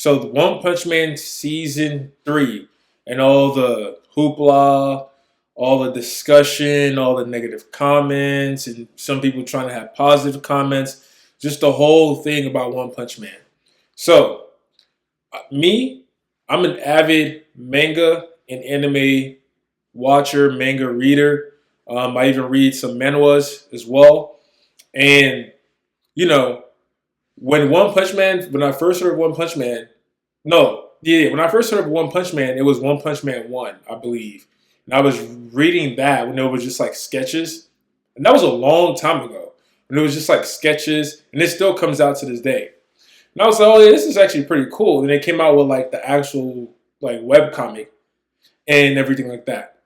So the One Punch Man season 3 and all the hoopla, all the discussion, all the negative comments, and some people trying to have positive comments, just the whole thing about One Punch Man. So me, I'm an avid manga and anime watcher, manga reader. I even read some manhwas as well. And you know, when I first heard of One Punch Man, no, yeah, when I first heard of One Punch Man, it was One Punch Man 1, I believe. And I was reading that when it was just like sketches. And that was a long time ago. When it was just like sketches. And it still comes out to this day. And I was like, oh yeah, this is actually pretty cool. And they came out with like the actual like web comic and everything like that.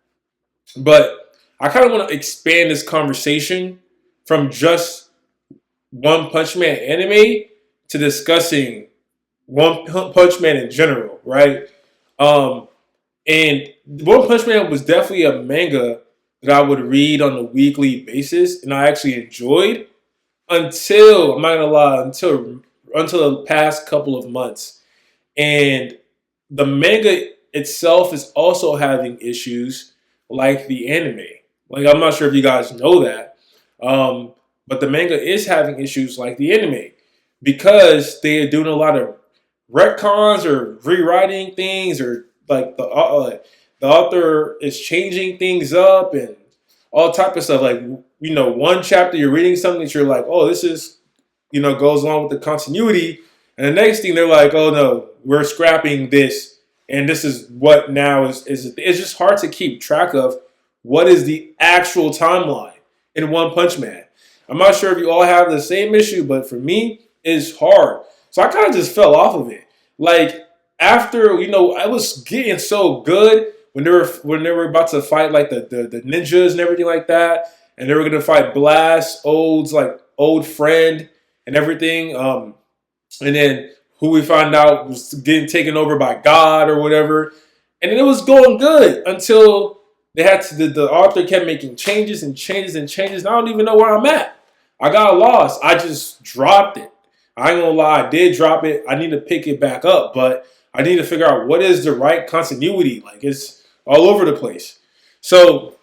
But I kind of want to expand this conversation from just One Punch Man anime to discussing One Punch Man in general, right? Um, and One Punch Man was definitely a manga that I would read on a weekly basis, and I actually enjoyed until I'm not gonna lie, until the past couple of months. And the manga itself is also having issues like the anime. Like I'm not sure if you guys know that, um, but the manga is having issues like the anime because they are doing a lot of retcons or rewriting things, or like the author is changing things up and all type of stuff. Like one chapter you're reading something that you're like, oh, this is goes along with the continuity, and the next thing they're like, oh no, we're scrapping this, and this is what now is. It's just hard to keep track of what is the actual timeline in One Punch Man. I'm not sure if you all have the same issue, but for me, it's hard. So I kind of just fell off of it. Like after I was getting so good when they were about to fight like the ninjas and everything like that, and they were gonna fight Blast, old friend and everything. And then who we found out was getting taken over by God or whatever, and then it was going good until they had to. The author kept making changes and changes and changes. And I don't even know where I'm at. I got lost. I just dropped it. I ain't gonna lie, I did drop it. I need to pick it back up, but I need to figure out what is the right continuity. Like it's all over the place. So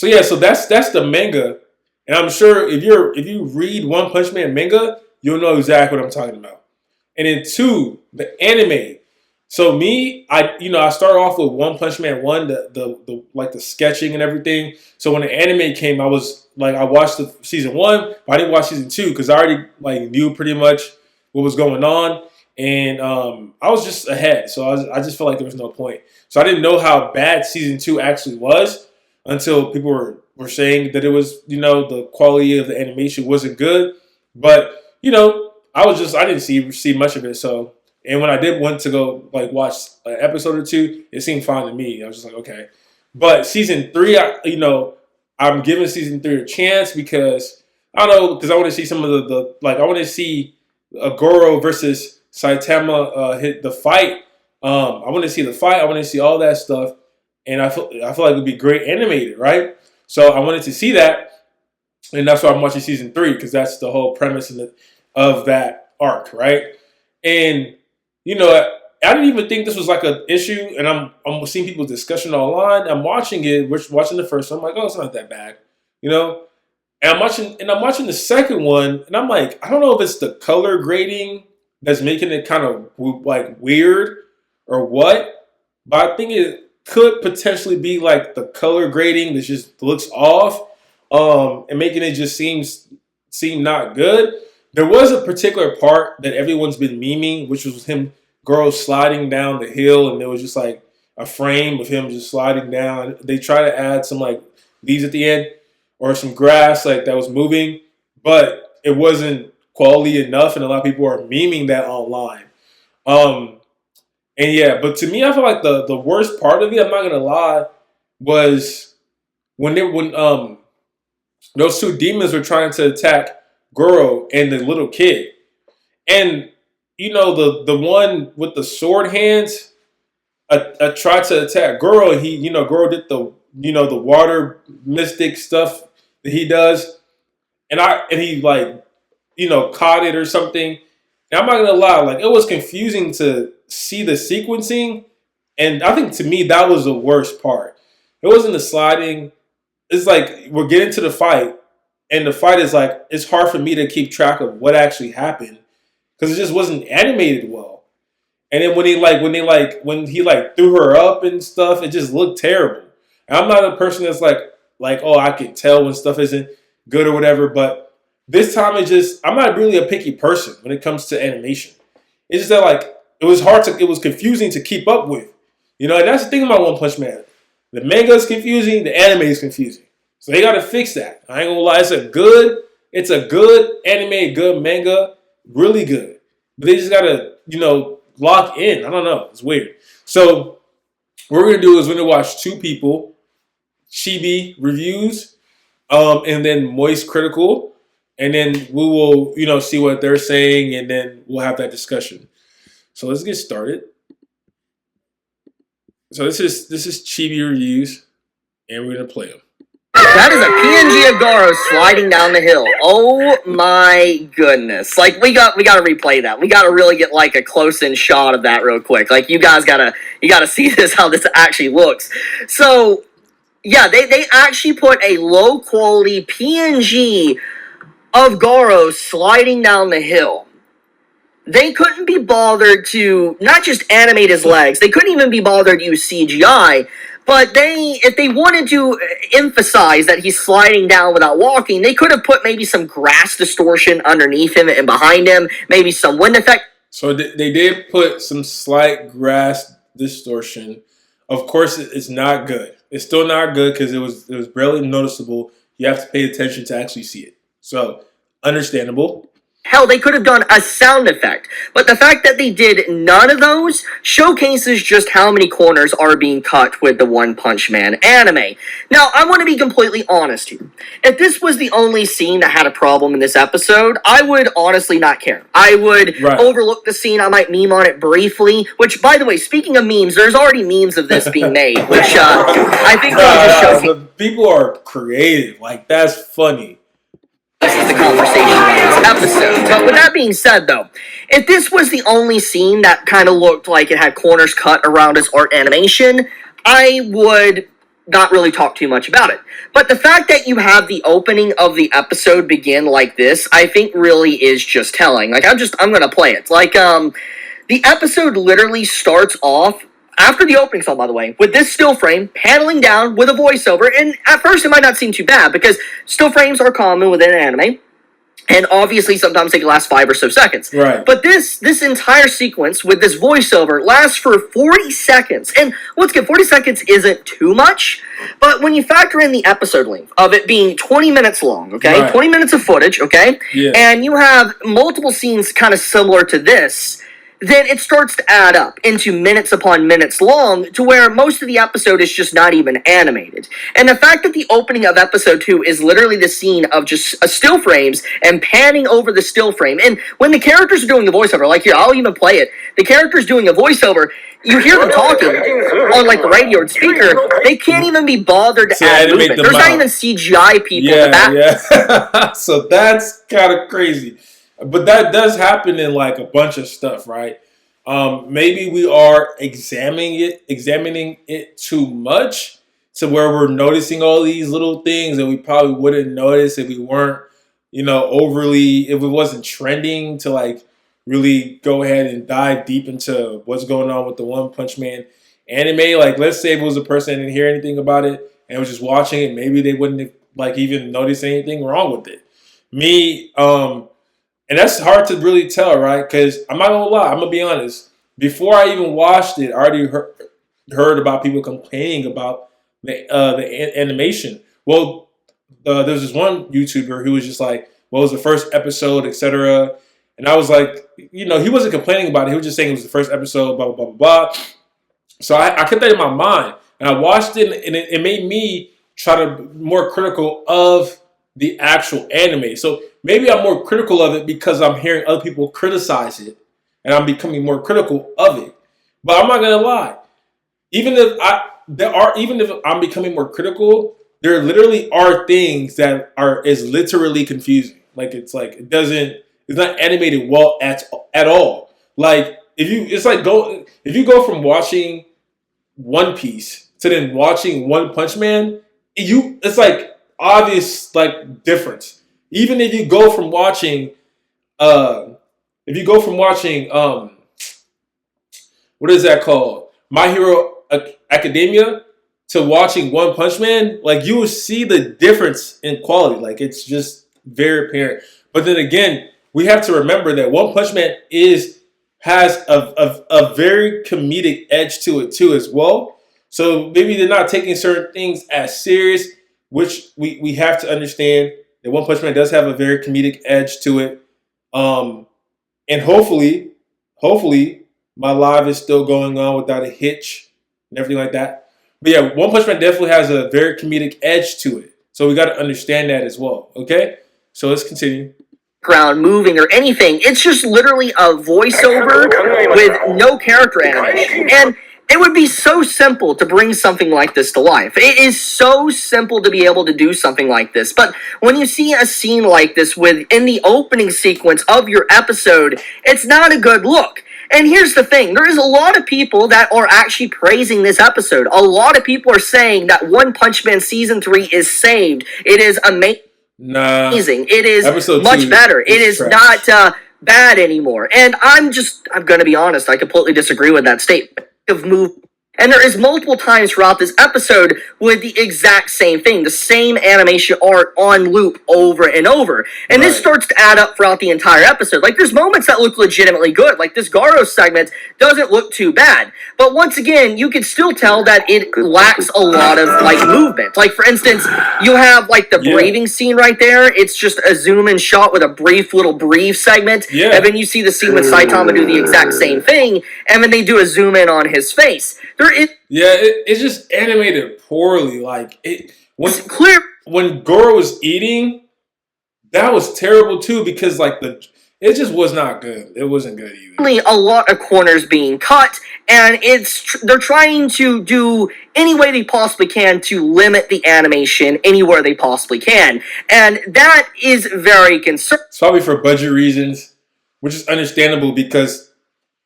yeah, so that's the manga, and I'm sure if you read One Punch Man manga, you'll know exactly what I'm talking about. And then two, the anime. So me, I started off with One Punch Man 1, the like the sketching and everything. So when the anime came, I was like, I watched the season 1, but I didn't watch season 2 because I already like knew pretty much what was going on, and I was just ahead. So I just felt like there was no point. So I didn't know how bad season 2 actually was until people were saying that it was, the quality of the animation wasn't good. But I didn't see much of it. So, and when I did want to go like watch an episode or two, it seemed fine to me. I was just like, okay. But season 3, I'm giving season 3 a chance because I don't know, because I want to see some of the like, I want to see Goro versus Saitama hit the fight. I want to see the fight. I want to see all that stuff, and I feel like it would be great animated, right? So I wanted to see that, and that's why I'm watching season 3 because that's the whole premise of that arc, right? And I didn't even think this was like an issue, and I'm seeing people's discussion online. I'm watching it, watching the first one. I'm like, oh, it's not that bad, you know. And I'm watching the second one, and I'm like, I don't know if it's the color grading that's making it kind of like weird or what, but I think it could potentially be like the color grading that just looks off, and making it just seem not good. There was a particular part that everyone's been memeing, which was him, girl sliding down the hill, and there was just like a frame of him just sliding down. They try to add some like leaves at the end or some grass like that was moving, but it wasn't quality enough, and a lot of people are memeing that online. Um, and yeah, but to me, I feel like the worst part of it, I'm not gonna lie, was when those two demons were trying to attack Goro and the little kid. And the one with the sword hands tried to attack Goro, and Goro did the water mystic stuff that he does, and he like caught it or something, And I'm not gonna lie, like it was confusing to see the sequencing, and I think to me that was the worst part. It wasn't the sliding. It's like we're getting to the fight, and the fight is like it's hard for me to keep track of what actually happened because it just wasn't animated well. And then when he like threw her up and stuff, it just looked terrible. And I'm not a person that's like oh I can tell when stuff isn't good or whatever, but this time I'm not really a picky person when it comes to animation. It's just that like it was confusing to keep up with. And that's the thing about One Punch Man. The manga is confusing, the anime is confusing. So they gotta fix that. I ain't gonna lie, it's a good anime, good manga, really good. But they just gotta, lock in. I don't know. It's weird. So what we're gonna do is we're gonna watch two people, Chibi reviews, and then Moist Critical, and then we will, see what they're saying, and then we'll have that discussion. So let's get started. So this is Chibi reviews, and we're gonna play them. That is a PNG of Garo sliding down the hill. Oh my goodness! Like we gotta replay that. We gotta really get like a close-in shot of that real quick. Like you guys gotta see this, how this actually looks. So yeah, they actually put a low quality PNG of Garo sliding down the hill. They couldn't be bothered to not just animate his legs. They couldn't even be bothered to use CGI. But if they wanted to emphasize that he's sliding down without walking, they could have put maybe some grass distortion underneath him and behind him, maybe some wind effect. So they did put some slight grass distortion. Of course, it's not good. It's still not good because it was barely noticeable. You have to pay attention to actually see it. So understandable. Hell, they could have done a sound effect. But the fact that they did none of those showcases just how many corners are being cut with the One Punch Man anime. Now, I want to be completely honest here. If this was the only scene that had a problem in this episode, I would honestly not care. I would overlook the scene. I might meme on it briefly. Which, by the way, speaking of memes, there's already memes of this being made. Which I think just shows people are creative. Like, that's funny. This is the conversation in this episode. But with that being said, though, if this was the only scene that kind of looked like it had corners cut around its art animation, I would not really talk too much about it. But the fact that you have the opening of the episode begin like this, I think really is just telling. Like, I'm gonna play it. Like, the episode literally starts off after the opening song, by the way, with this still frame paneling down with a voiceover, and at first it might not seem too bad because still frames are common within an anime, and obviously sometimes they can last 5 or so seconds. Right. But this entire sequence with this voiceover lasts for 40 seconds, and once again, 40 seconds isn't too much, but when you factor in the episode length of it being 20 minutes long, okay, right. 20 minutes of footage, okay, yeah. and you have multiple scenes kind of similar to this, then it starts to add up into minutes upon minutes long to where most of the episode is just not even animated. And the fact that the opening of episode 2 is literally the scene of just still frames and panning over the still frame. And when the characters are doing the voiceover, like here, I'll even play it. The characters doing a voiceover, you hear them talking on like the radio or speaker. They can't even be bothered to add movement. There's not even CGI people in the back. Yeah. So that's kind of crazy. But that does happen in like a bunch of stuff, right? Maybe we are examining it too much to where we're noticing all these little things that we probably wouldn't notice if we weren't, if it wasn't trending to like really go ahead and dive deep into what's going on with the One Punch Man anime. Like, let's say if it was a person that didn't hear anything about it and was just watching it, maybe they wouldn't have, like even notice anything wrong with it. Me, and that's hard to really tell, right? Because I'm not gonna lie, I'm gonna be honest. Before I even watched it, I already heard about people complaining about the animation. Well, there's this one YouTuber who was just like, "What was the first episode, etc." And I was like, he wasn't complaining about it. He was just saying it was the first episode, blah blah blah blah blah. So I kept that in my mind, and I watched it, and it made me try to be more critical of the actual anime. So maybe I'm more critical of it because I'm hearing other people criticize it, and I'm becoming more critical of it. But I'm not gonna lie, even if I'm becoming more critical, there literally are things that is literally confusing. Like it's like it doesn't It's not animated well at all. Like if you go from watching One Piece to then watching One Punch Man, it's like obvious like difference. Even uh if you go from watching what is that called? My Hero Academia to watching One Punch Man, like you will see the difference in quality. Like it's just very apparent. But then again, we have to remember that One Punch Man has a very comedic edge to it too as well. So maybe they're not taking certain things as serious, which we have to understand that One Punch Man does have a very comedic edge to it. And hopefully, my live is still going on without a hitch and everything like that. But yeah, One Punch Man definitely has a very comedic edge to it. So we got to understand that as well. Okay? So let's continue. Ground moving or anything. It's just literally a voiceover with no character animation. And it would be so simple to bring something like this to life. It is so simple to be able to do something like this. But when you see a scene like this in the opening sequence of your episode, it's not a good look. And here's the thing, there is a lot of people that are actually praising this episode. A lot of people are saying that One Punch Man Season 3 is saved. It is amazing. Nah. It is Episode much better. It is trash. not bad anymore. And I'm going to be honest, I completely disagree with that statement of move. And there is multiple times throughout this episode with the exact same thing, the same animation art on loop over and over. And this starts to add up throughout the entire episode. Like, there's moments that look legitimately good. Like, this Garo segment doesn't look too bad. But once again, you can still tell that it lacks a lot of, like, movement. Like, for instance, you have, like, the braving scene right there. It's just a zoom-in shot with a brief little breathe segment. Yeah. And then you see the scene with Saitama do the exact same thing. And then they do a zoom-in on his face. It's just animated poorly. Like when Goro was eating, that was terrible too because like it just was not good. It wasn't good either. A lot of corners being cut, and they're trying to do any way they possibly can to limit the animation anywhere they possibly can, and that is very concerning. It's probably for budget reasons, which is understandable because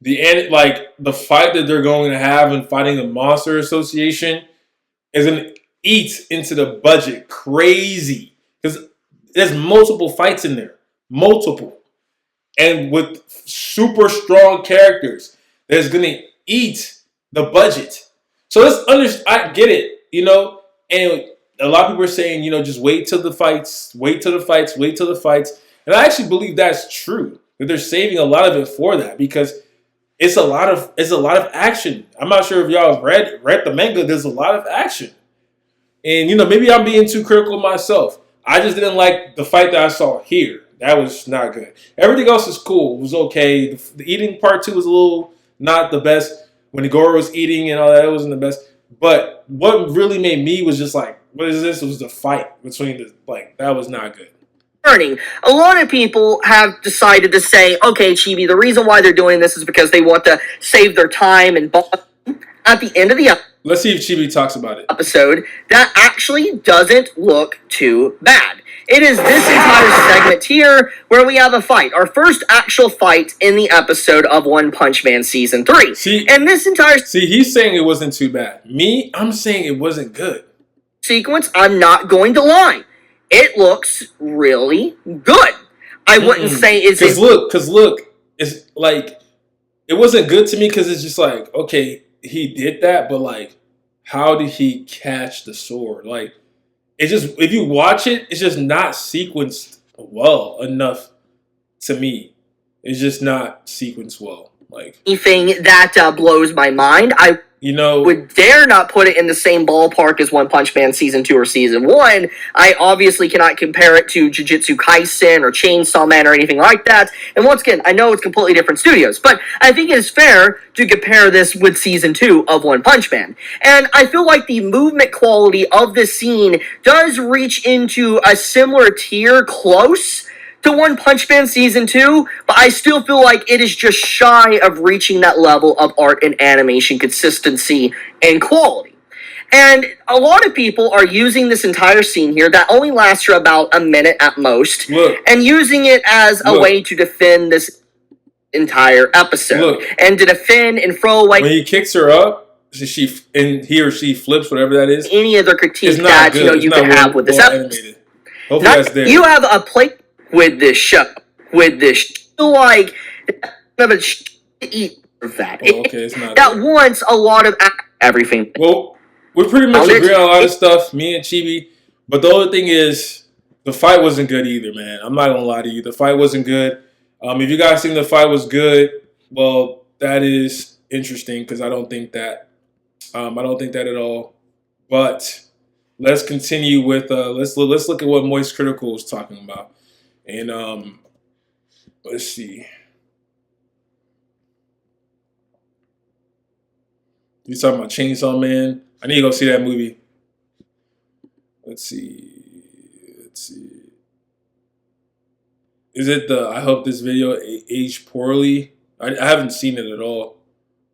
the fight that they're going to have in fighting the Monster Association is going to eat into the budget crazy because there's multiple fights in there, and with super strong characters, that's going to eat the budget. So I get it, and a lot of people are saying, just wait till the fights, and I actually believe that's true, that they're saving a lot of it for that because it's a lot of action. I'm not sure if y'all have read the manga. There's a lot of action, and maybe I'm being too critical myself. I just didn't like the fight that I saw here. That was not good. Everything else is cool. It was okay. The eating part 2 was a little not the best. When Goro was eating and all that, it wasn't the best. But what really made me was just like, what is this? It was the fight between that was not good. A lot of people have decided to say, okay, Chibi, the reason why they're doing this is because they want to save their time and at the end of the let's see if Chibi talks about it. Episode that actually doesn't look too bad. It is this entire segment here where we have a fight. Our first actual fight in the episode of One Punch Man Season 3. He's saying it wasn't too bad. Me, I'm saying it wasn't good. Sequence, I'm not going to lie. It looks really good. I wouldn't say it's... Because look, it's like, it wasn't good to me because it's just like, okay, he did that, but like, how did he catch the sword? Like, it's just, if you watch it, it's just not sequenced well enough to me. It's just not sequenced well. Like, anything that blows my mind, I would dare not put it in the same ballpark as One Punch Man Season 2 or Season 1. I obviously cannot compare it to Jujutsu Kaisen or Chainsaw Man or anything like that. And once again, I know it's completely different studios, but I think it is fair to compare this with Season 2 of One Punch Man. And I feel like the movement quality of this scene does reach into a similar tier close to One Punch Man Season 2, but I still feel like it is just shy of reaching that level of art and animation consistency and quality. And a lot of people are using this entire scene here that only lasts for about a minute at most, and using it as a way to defend this entire episode and to defend and throw away. When he kicks her up, he or she flips, whatever that is. Any other critique that you can have with this episode. Hopefully that's there. You have a plate with this show, like of a to eat of that. Okay, it's not that wants a lot of everything. Well, we pretty much agree on a lot of stuff, me and Chibi. But the other thing is, the fight wasn't good either, man. I'm not gonna lie to you. The fight wasn't good. If you guys think the fight was good, well, that is interesting because I don't think that. I don't think that at all. But let's continue with let's look at what Moist Critical is talking about, and let's see. You talking about Chainsaw Man? I need to go see that movie. Let's see. Is it I hope this video aged poorly? I haven't seen it at all.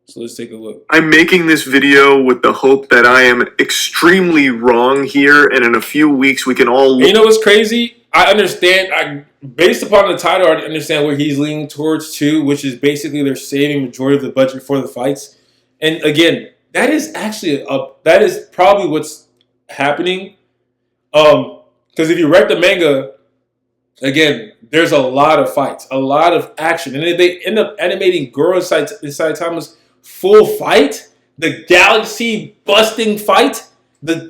So let's take a look. I'm making this video with the hope that I am extremely wrong here, and in a few weeks we can all... You know what's crazy? I understand. Based upon the title, I understand where he's leaning towards too, which is basically they're saving majority of the budget for the fights. And again, that is actually that is probably what's happening. Because if you read the manga, again, there's a lot of fights, a lot of action, and if they end up animating Goro inside Saitama's full fight, the galaxy busting fight, the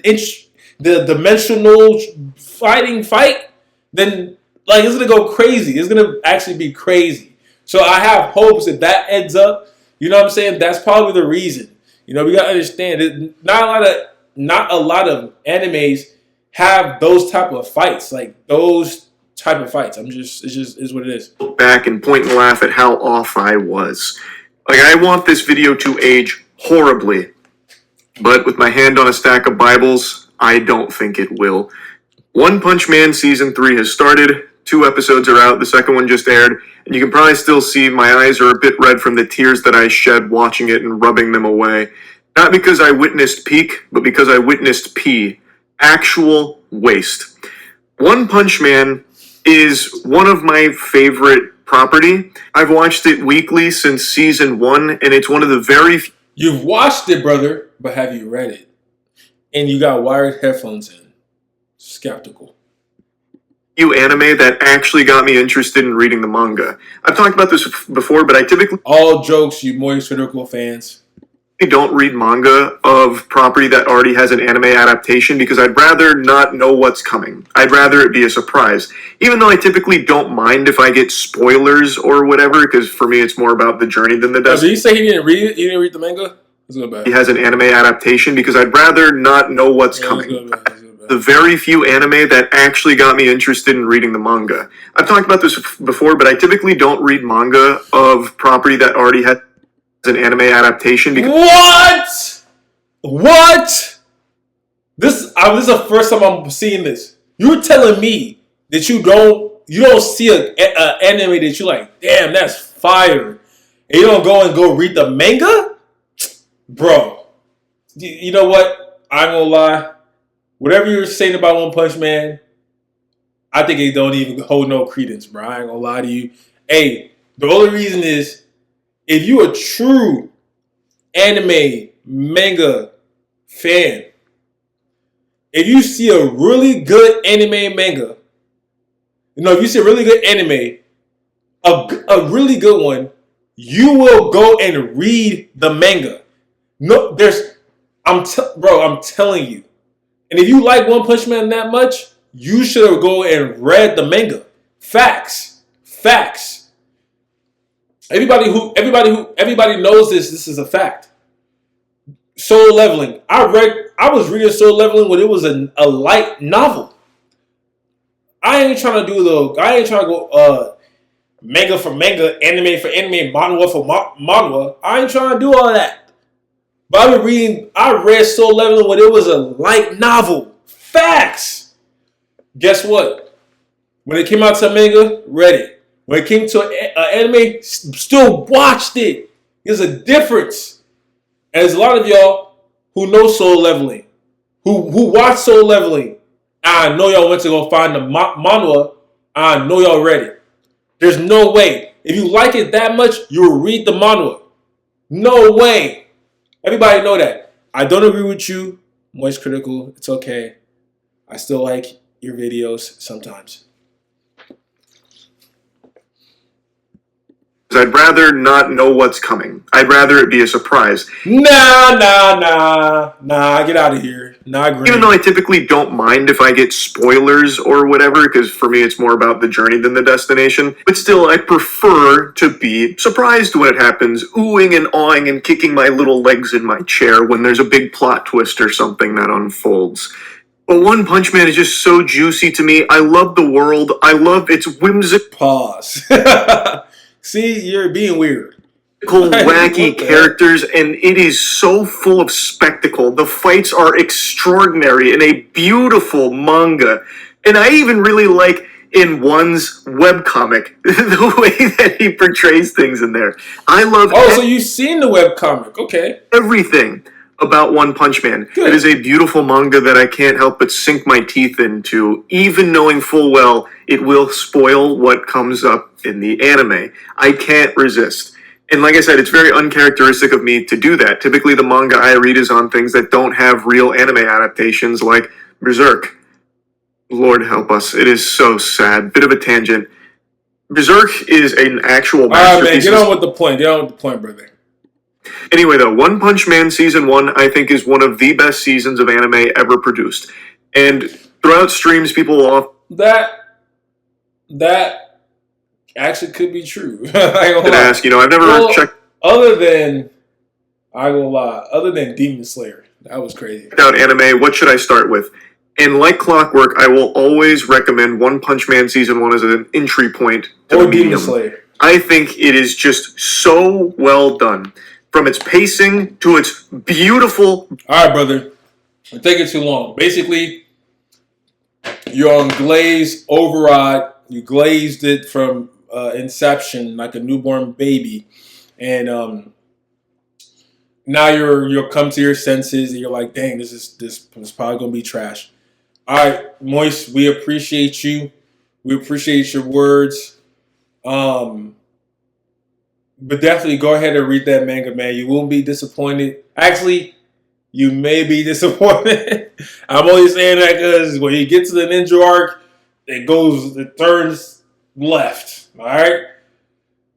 dimensional fighting fight, then like it's gonna go crazy. It's gonna actually be crazy. So I have hopes that ends up. You know what I'm saying? That's probably the reason. You know, we gotta understand that not a lot of animes have those type of fights, like those type of fights. It just is what it is. Back and point and laugh at how off I was. Like, I want this video to age horribly, but with my hand on a stack of Bibles, I don't think it will. One Punch Man Season 3 has started, 2 episodes are out, the second one just aired, and you can probably still see my eyes are a bit red from the tears that I shed watching it and rubbing them away. Not because I witnessed peak, but because I witnessed pee. Actual waste. One Punch Man is one of my favorite property. I've watched it weekly since Season 1, and it's one of the very... You've watched it, brother, but have you read it? And you got wired headphones in. Skeptical. few anime that actually got me interested in reading the manga. I've talked about this before, but I typically... All jokes, you Moist Critical fans. I don't read manga of property that already has an anime adaptation because I'd rather not know what's coming. I'd rather it be a surprise. Even though I typically don't mind if I get spoilers or whatever, because for me it's more about the journey than the Did destination. you say he didn't read it? He didn't read the manga? Let's go back. He has an anime adaptation because I'd rather not know what's coming. Let's go back. The very few anime that actually got me interested in reading the manga. I've talked about this before, but I typically don't read manga of property that already has an anime adaptation because... What? This is the first time I'm seeing this. You're telling me that you don't see an anime that you're like, damn, that's fire, and you don't go read the manga, bro. You know what? I'm gonna lie. Whatever you're saying about One Punch Man, I think it don't even hold no credence, bro. I ain't gonna lie to you. Hey, the only reason is if you a true anime manga fan, if you see a really good anime manga, if you see a really good anime, a really good one, you will go and read the manga. No, I'm telling you. And if you like One Punch Man that much, you should have go and read the manga. Facts. Everybody knows this. This is a fact. Solo Leveling. I was reading Solo Leveling when it was a light novel. I ain't trying to go manga for manga, anime for anime, manhwa for manhwa. I ain't trying to do all that. But I read Solo Leveling when it was a light novel. Facts. Guess what? When it came out to a manga, read it. When it came to an anime, still watched it. There's a difference. And there's a lot of y'all who know Solo Leveling. who watched Soul Leveling, I know y'all went to go find the manhwa. I know y'all ready. There's no way. If you like it that much, you will read the manhwa. No way. Everybody know that. I don't agree with you, Moist Critical. It's okay. I still like your videos sometimes. I'd rather not know what's coming. I'd rather it be a surprise. Nah. Get out of here. Nah, great. Even though I typically don't mind if I get spoilers or whatever, because for me it's more about the journey than the destination. But still, I prefer to be surprised when it happens, oohing and awing and kicking my little legs in my chair when there's a big plot twist or something that unfolds. But One Punch Man is just so juicy to me. I love the world. I love its whimsical. Pause. See, you're being weird. Wacky characters, and it is so full of spectacle. The fights are extraordinary in a beautiful manga. And I even really like in One's webcomic the way that he portrays things in there. I love so you've seen the webcomic. Okay. everything about One Punch Man. Good. It is a beautiful manga that I can't help but sink my teeth into, even knowing full well it will spoil what comes up in the anime. I can't resist. And like I said, it's very uncharacteristic of me to do that. Typically the manga I read is on things that don't have real anime adaptations, like Berserk. Lord help us. It is so sad. Bit of a tangent. Berserk is an actual masterpiece. Alright, man, get on with the point. Get on with the point, brother. Anyway, though, One Punch Man Season 1, I think, is one of the best seasons of anime ever produced. And throughout streams, people will That actually could be true. often ask, I've never checked Other than Demon Slayer. That was crazy. out anime. What should I start with? And like clockwork, I will always recommend One Punch Man Season 1 as an entry point to the medium. Demon Slayer. I think it is just so well done. From its pacing to its beautiful... Alright, brother. We're taking too long. Basically, you're on glazed override. You glazed it from inception like a newborn baby. And now you'll come to your senses and you're like, dang, this is probably gonna be trash. Alright, Moist, we appreciate you. We appreciate your words. But definitely go ahead and read that manga, man. You won't be disappointed. Actually, you may be disappointed. I'm only saying that because when you get to the ninja arc, it turns left. All right?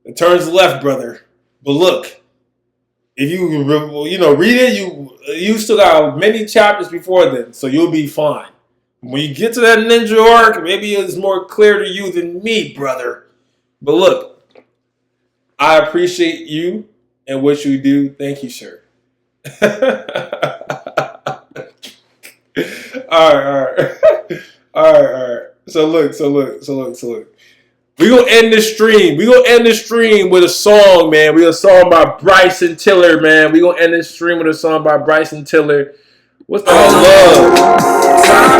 It turns left, brother. But look, if you read it, you still got many chapters before then, so you'll be fine. When you get to that ninja arc, maybe it's more clear to you than me, brother. But look, I appreciate you and what you do. Thank you, sir. All right. So look. We gonna end the stream. We gonna end the stream with a song, man. We a song by Bryson Tiller, man. We gonna end this stream with a song by Bryson Tiller. What's that? Love.